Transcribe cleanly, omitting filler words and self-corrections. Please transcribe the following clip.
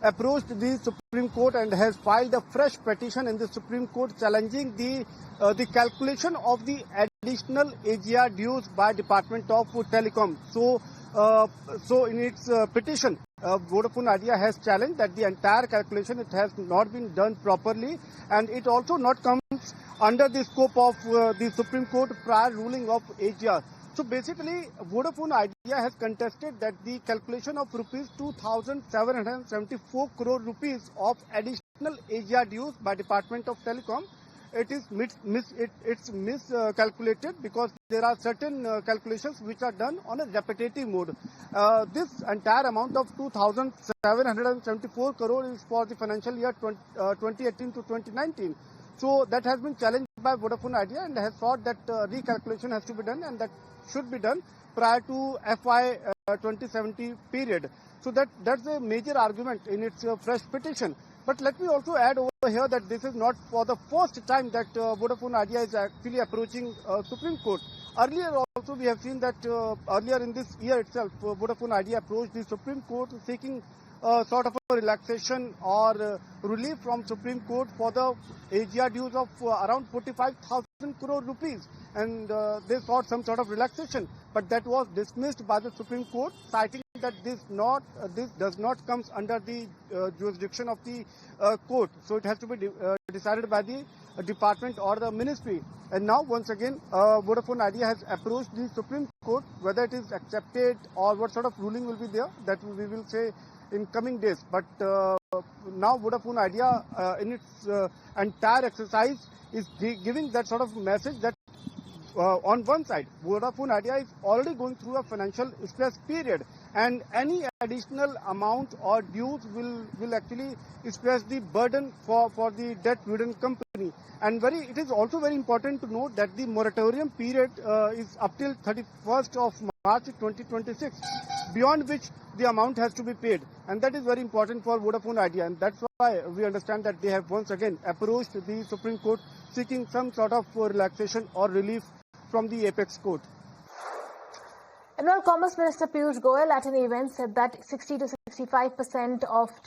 approached the Supreme Court and has filed a fresh petition in the Supreme Court challenging the calculation of the additional AGR dues by Department of Telecom. So in its petition, Vodafone Idea has challenged that the entire calculation, it has not been done properly, and it also not comes under the scope of the Supreme Court prior ruling of AGR. So basically, Vodafone Idea has contested that the calculation of rupees 2,774 crore rupees of additional AGR dues by Department of Telecom, it is miscalculated because there are certain calculations which are done on a repetitive mode. This entire amount of 2,774 crore is for the financial year 2018 to 2019. So that has been challenged by Vodafone Idea and has thought that recalculation has to be done, and that should be done prior to FY 2070 period. So that's a major argument in its fresh petition. But let me also add over here that this is not for the first time that Vodafone Idea is actually approaching Supreme Court. Earlier also we have seen that earlier in this year itself, Vodafone Idea approached the Supreme Court seeking sort of a relaxation or relief from Supreme Court for the AGR dues of around 45,000 crore rupees, and they sought some sort of relaxation, but that was dismissed by the Supreme Court, citing that this does not come under the jurisdiction of the court, so it has to be decided by the department or the ministry. And now once again Vodafone Idea has approached the Supreme Court. Whether it is accepted or what sort of ruling will be there, that we will say in coming days. But now Vodafone Idea in its entire exercise is giving that sort of message that on one side, Vodafone Idea is already going through a financial stress period, and any additional amount or dues will actually stress the burden for the debt-ridden company. And it is also very important to note that the moratorium period is up till 31st of March 2026, beyond which the amount has to be paid, and that is very important for Vodafone Idea, and that's why we understand that they have once again approached the Supreme Court seeking some sort of relaxation or relief from the Apex Court. Commerce Minister Piyush Goyal at an event said that 60 to 65% of